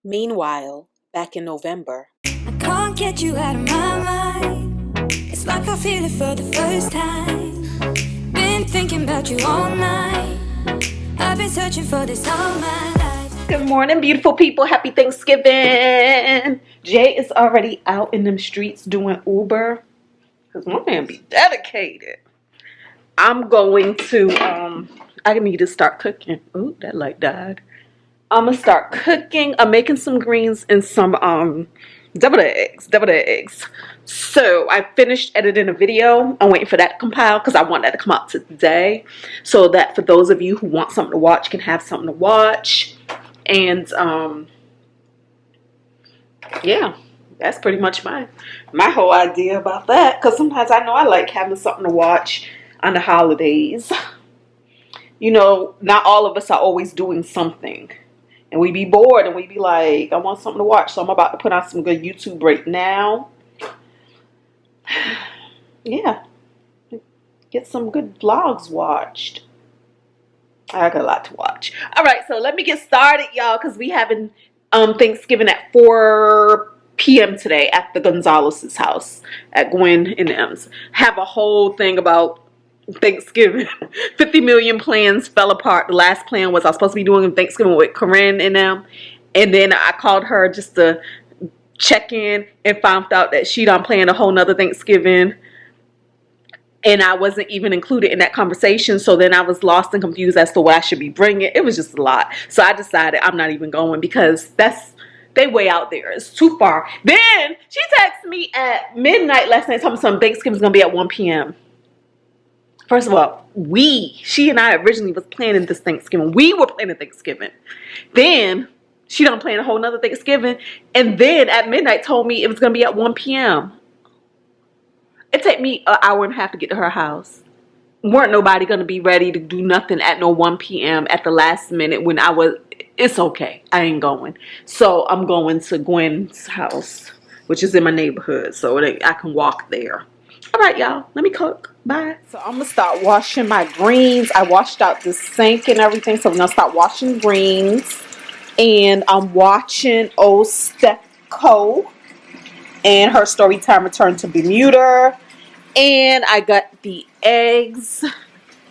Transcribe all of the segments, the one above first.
Meanwhile, back in November, I can't get you out of my mind. It's like I feel it for the first time. Been thinking about you all night. I've been searching for this all my life. Good morning, beautiful people. Happy Thanksgiving. Jay is already out in them streets doing Uber. Because my man be dedicated. I'm going to, I need to start cooking. Ooh, that light died. I'm going to start cooking. I'm making some greens and some, deviled eggs. So I finished editing a video. I'm waiting for that to compile because I want that to come out today. So that for those of you who want something to watch can have something to watch. And, yeah, that's pretty much my whole idea about that. Because sometimes I know I like having something to watch on the holidays. You know, not all of us are always doing something. And we be bored and we be like, I want something to watch. So I'm about to put on some good YouTube right now. Yeah. Get some good vlogs watched. I got a lot to watch. All right, so let me get started, y'all, because we having Thanksgiving at 4 p.m. today at the Gonzalez's house at Gwen and M's. Have a whole thing about Thanksgiving. 50 million plans fell apart. The last plan was I was supposed to be doing Thanksgiving with Corinne and them, and then I called her just to check in and found out that she done planned a whole nother Thanksgiving, and I wasn't even included in that conversation. So then I was lost and confused as to what I should be bringing. It was just a lot. So I decided I'm not even going because they way out there. It's too far. Then she texted me at midnight last night telling me some Thanksgiving's gonna be at 1 p.m. First of all, she and I originally was planning this Thanksgiving. We were planning Thanksgiving. Then she done planned a whole nother Thanksgiving. And then at midnight told me it was going to be at 1 p.m. It took me an hour and a half to get to her house. Weren't nobody going to be ready to do nothing at no 1 p.m. at the last minute when it's okay. I ain't going. So I'm going to Gwen's house, which is in my neighborhood. So I can walk there. All right, y'all. Let me cook. Bye. So I'm going to start washing my greens. I washed out the sink and everything. So I'm going to start washing greens. And I'm watching old Stepco and her story time return to Bermuda. And I got the eggs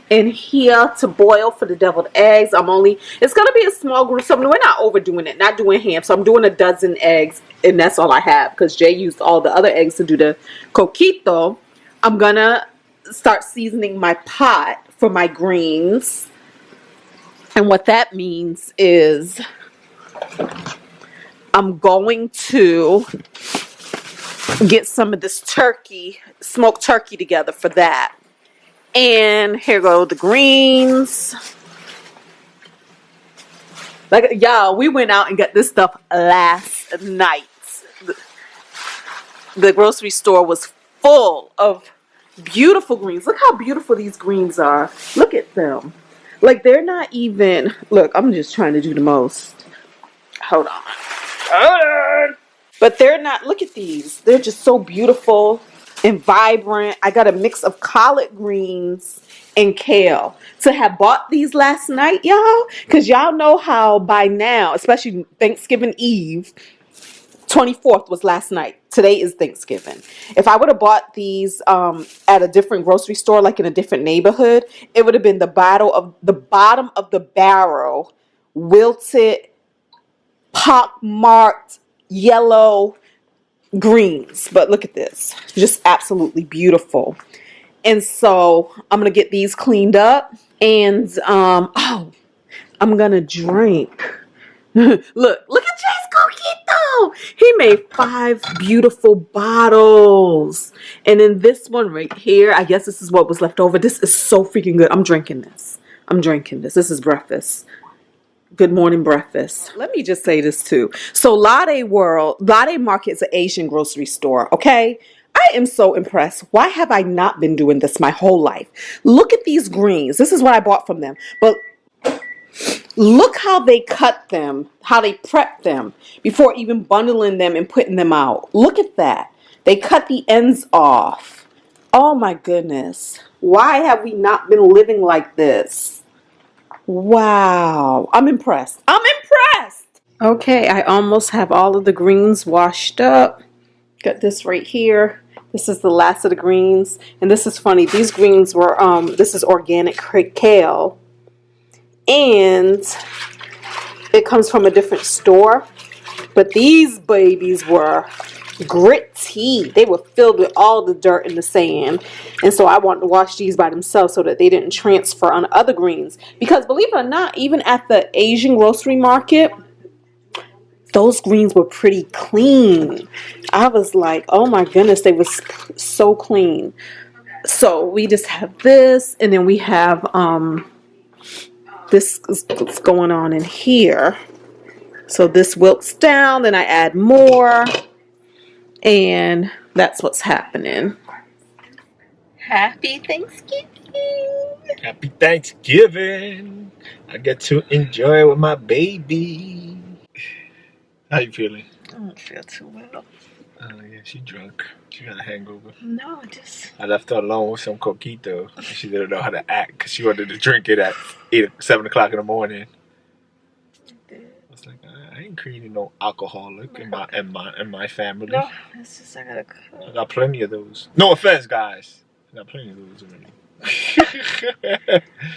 in here to boil for the deviled eggs. It's going to be a small group. So we're not overdoing it. Not doing ham. So I'm doing a dozen eggs. And that's all I have. Because Jay used all the other eggs to do the coquito. I'm going to start seasoning my pot for my greens. And what that means is I'm going to get some of this smoked turkey together for that. And here go the greens. Like, y'all, we went out and got this stuff last night. The grocery store was full of beautiful greens. Look how beautiful these greens are. Look at them. Like, they're not even... Look, I'm just trying to do the most. Hold on. But they're not... Look at these. They're just so beautiful and vibrant. I got a mix of collard greens and kale. To have bought these last night, y'all, because y'all know how by now, especially Thanksgiving Eve, 24th was last night. Today is Thanksgiving. If I would have bought these at a different grocery store, like in a different neighborhood, it would have been the bottom of the barrel, wilted, pock-marked, yellow greens. But look at this. Just absolutely beautiful. And so I'm going to get these cleaned up. And, I'm going to drink. Look at Jay's coquito. He made 5 beautiful bottles. And then this one right here, I guess this is what was left over. This is so freaking good. I'm drinking this. This is breakfast. Good morning breakfast. Let me just say this too. So Lade Market is an Asian grocery store, okay? I am so impressed. Why have I not been doing this my whole life? Look at these greens. This is what I bought from them. But look how they cut them, how they prep them before even bundling them and putting them out. Look at that. They cut the ends off. Oh my goodness. Why have we not been living like this? Wow. I'm impressed. Okay, I almost have all of the greens washed up. Got this right here. This is the last of the greens. And this is funny. These greens were, this is organic kale. And it comes from a different store. But these babies were gritty. They were filled with all the dirt and the sand. And so I wanted to wash these by themselves so that they didn't transfer on other greens. Because believe it or not, even at the Asian grocery market, those greens were pretty clean. I was like, oh my goodness, they was so clean. So we just have this, and then we have this is what's going on in here. So this wilts down, then I add more, and that's what's happening. Happy Thanksgiving! Happy Thanksgiving! I get to enjoy it with my baby. How you feeling? I don't feel too well. Oh yeah, she drunk. She got a hangover. No, just... I left her alone with some coquito. And she didn't know how to act because she wanted to drink it at 7 o'clock in the morning. I was like, I ain't creating no alcoholic in my family. No, it's just I gotta... I got plenty of those. No offense, guys. I got plenty of those already.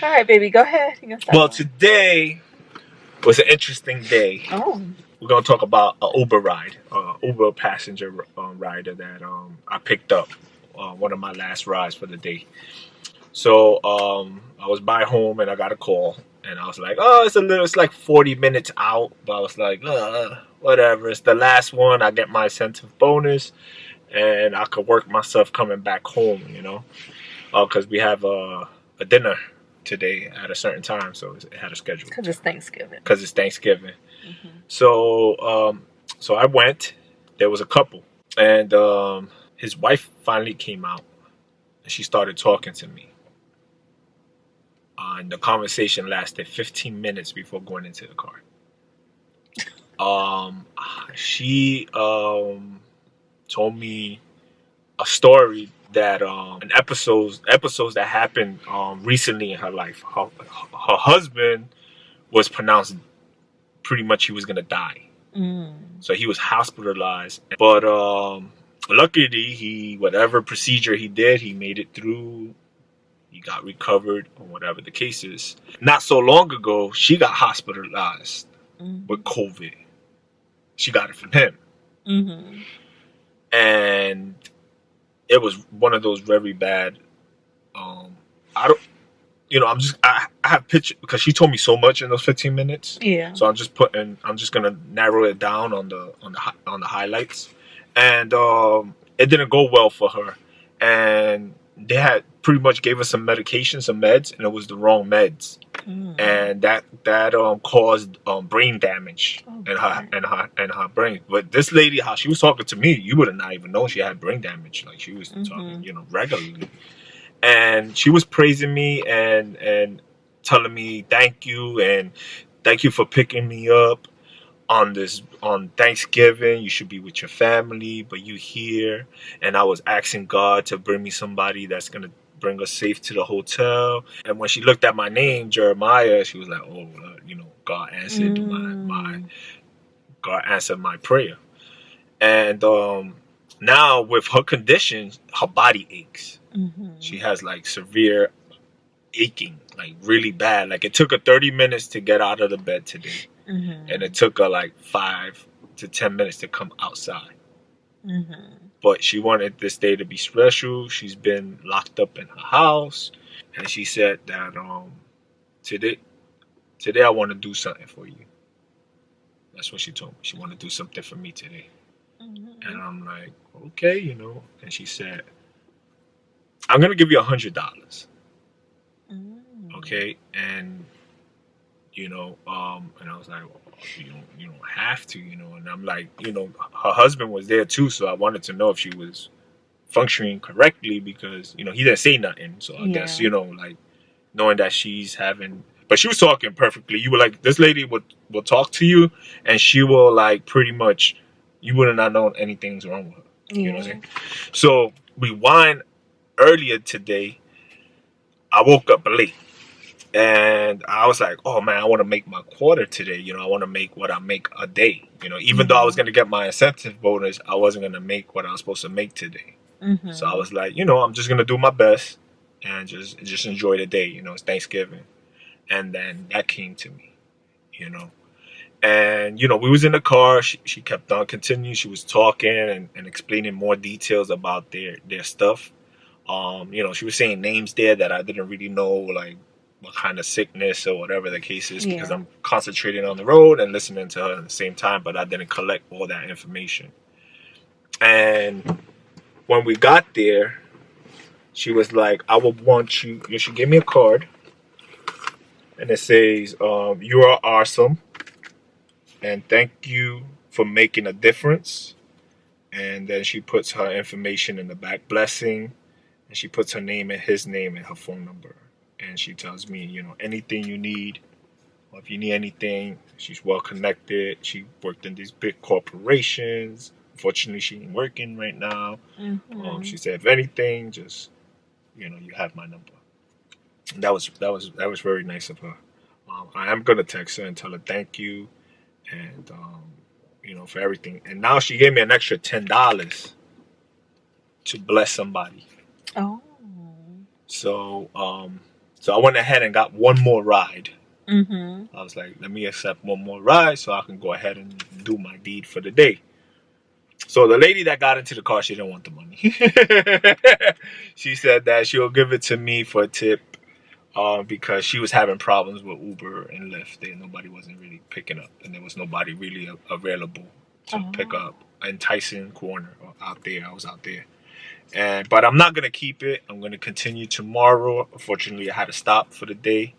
All right, baby, go ahead. Well, today was an interesting day. Oh. We're going to talk about an Uber ride, Uber passenger rider that I picked up, one of my last rides for the day. So I was by home and I got a call and I was like, oh, it's like 40 minutes out. But I was like, whatever. It's the last one. I get my incentive bonus and I could work myself coming back home, you know, because we have a dinner today at a certain time. So it had a schedule. Because it's Thanksgiving. Mm-hmm. So I went. There was a couple, and his wife finally came out, and she started talking to me. And the conversation lasted 15 minutes before going into the car. She told me a story that an episodes that happened recently in her life. Her husband was pronounced pretty much he was gonna die. So he was hospitalized, but luckily whatever procedure he did, he made it through. He got recovered, or whatever the case is. Not so long ago, she got hospitalized with COVID. She got it from him, and it was one of those very bad. I have pictures because she told me so much in those 15 minutes. Yeah. So I'm just gonna narrow it down on the highlights, and it didn't go well for her, and they had pretty much gave us some medication, some meds, and it was the wrong meds, and that caused brain damage in her brain. But this lady, how she was talking to me, you would have not even known she had brain damage. Like she was talking, regularly. And she was praising me and telling me thank you for picking me up on Thanksgiving. You should be with your family, but you here. And I was asking God to bring me somebody that's gonna bring us safe to the hotel. And when she looked at my name, Jeremiah, she was like, "Oh, God answered God answered my prayer." And now with her condition, her body aches. She has like severe aching, like really bad. Like it took her 30 minutes to get out of the bed today. And it took her like 5 to 10 minutes to come outside. But she wanted this day to be special. She's been locked up in her house. And she said that today I want to do something for you. That's what she told me. She wanted to do something for me today. And I'm like, okay, And she said, I'm going to give you $100. Okay? And, and I was like, well, you don't have to, And I'm like, her husband was there too, so I wanted to know if she was functioning correctly because, he didn't say nothing. So I guess, like knowing that she's having, but she was talking perfectly. You were like, this lady will talk to you and she will like pretty much, you would have not known anything's wrong with her. You know what I'm saying? So we wind earlier today. I woke up late And I was like, oh man, I want to make my quarter today. You know, I want to make what I make a day. You know, even though I was going to get my incentive bonus, I wasn't going to make what I was supposed to make today. So I was like, you know, I'm just going to do my best and just enjoy the day. You know, it's Thanksgiving. And then that came to me, you know. And, you know, we was in the car. She kept on continuing. She was talking and explaining more details about their stuff. You know, she was saying names there that I didn't really know, like what kind of sickness or whatever the case is, because I'm concentrating on the road and listening to her at the same time, but I didn't collect all that information. And when we got there, she was like, I would want you, she gave me a card and it says, you are awesome and thank you for making a difference. And then she puts her information in the back, blessing, and she puts her name and his name and her phone number. And she tells me, you know, anything you need, or if you need anything, she's well connected. She worked in these big corporations. Unfortunately, she ain't working right now. She said, if anything, just, you know, you have my number. And that was very nice of her. I am gonna text her and tell her thank you, and you know, for everything. And now she gave me an extra $10 to bless somebody. Oh. So so I went ahead and got one more ride. I was like, let me accept one more ride so I can go ahead and do my deed for the day. So the lady that got into the car, she didn't want the money. She said that she'll give it to me for a tip because she was having problems with Uber and Lyft. Nobody wasn't really picking up, and there was nobody really available to pick up in Tyson Corner out there. I was out there. But I'm not going to keep it. I'm going to continue tomorrow. Unfortunately, I had to stop for the day.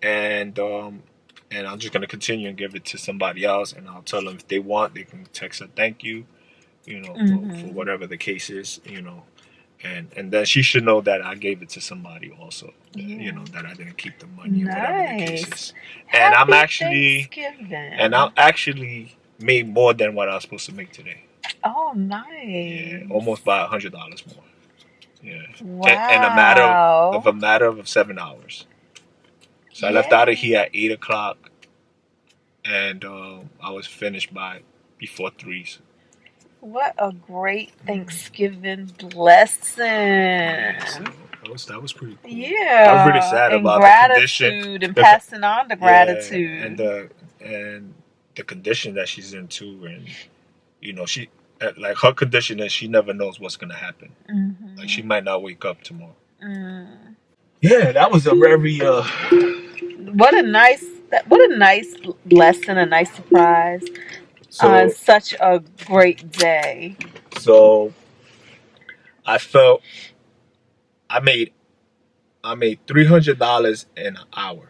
And I'm just going to continue and give it to somebody else. And I'll tell them if they want, they can text a thank you, you know, for whatever the case is, you know. And then she should know that I gave it to somebody also, you know, that I didn't keep the money or whatever the case is. And I'm actually made more than what I was supposed to make today. Oh, nice. Yeah, almost by $100 more. Yeah. Wow. And a matter of 7 hours. So I left out of here at 8 o'clock, and I was finished before 3. So. What a great Thanksgiving blessing. Yeah, so that was pretty cool. Yeah. I was really sad about the condition. And passing on the gratitude. And the condition that she's in too, and you know, she like her condition is she never knows what's gonna happen. Like she might not wake up tomorrow. Yeah, that was a very what a nice lesson, a nice surprise on such a great day. So I felt I made $300 in an hour.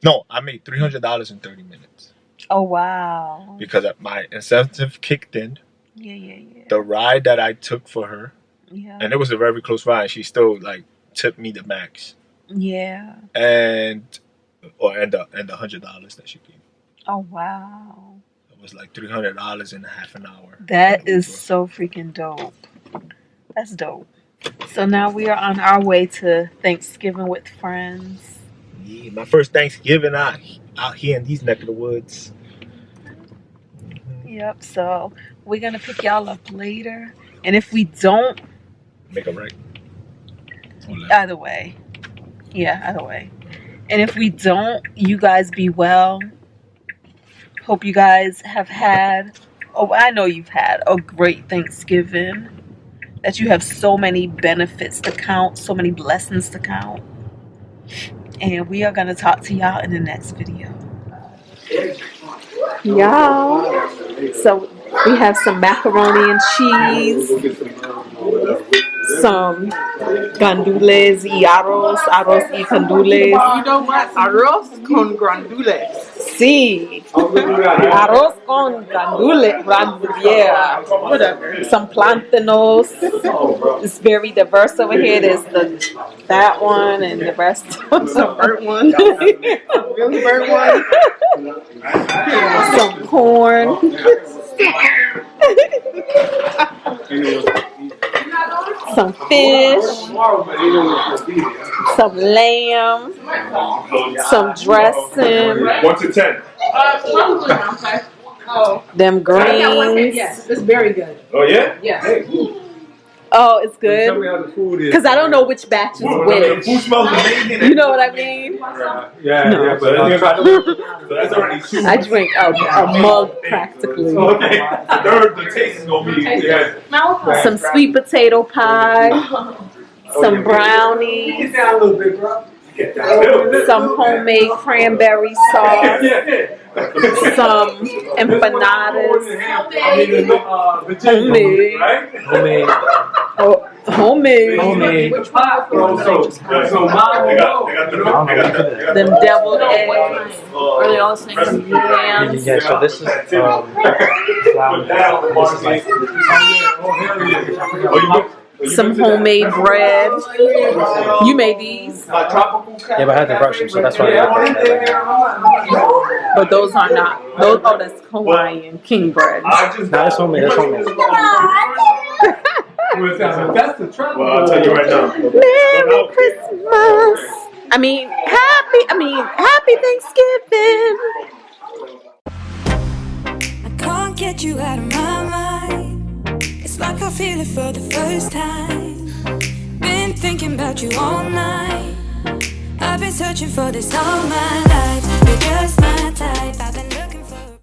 No, I made $300 in 30 minutes. Oh wow! Because my incentive kicked in. Yeah. The ride that I took for her. Yeah. And it was a very close ride. She still like tipped me the max. Yeah. And the $100 that she gave me. Oh wow! It was like $300 in half an hour. That is so freaking dope. That's dope. So now we are on our way to Thanksgiving with friends. Yeah, my first Thanksgiving out here in these neck of the woods. Yep. So we're gonna pick y'all up later, and if we don't, make a right. Either way. Yeah, either way. And if we don't, you guys be well. Hope you guys have had, I know you've had a great Thanksgiving. That you have so many benefits to count, so many blessings to count. And we are going to talk to y'all in the next video. Y'all, so we have some macaroni and cheese, some gandules y arroz y gandules. You know what? Arroz con gandules. Sí, arroz con gandules, whatever. Some plantanos. It's very diverse over here. There's that one and the rest. Some burnt one. Really burnt one. Some corn. Some fish. some lamb, some dressing, 1 to 10. them greens. Yes, it's very good. Oh yeah? Yes. Oh, it's Tell me good. how the food is. Because I don't know which batch is The which. food smells amazing. You know what I mean? Yeah, So that's already 2. I drink a mug practically. Okay. The taste is gonna be yeah. Some sweet potato pie, some brownies, Get down a little bit, bro. some homemade cranberry sauce, some empanadas. Homemade. Homemade. Oh, homemade. Homemade. Which one? Them deviled eggs. Are they all the same? Some yams. Yeah, so this is flour. This is like Some homemade bread. You made these, yeah, but I had to brush them, so that's why. but those are not. Those, oh, that's Hawaiian king bread. No, that's homemade. That's homemade. That's the trouble. Well, I'll tell you right now. Merry Christmas. Happy Thanksgiving. I can't get you out of my mind. It's like I feel it for the first time. Been thinking about you all night. I've been searching for this all my life. You're just my type.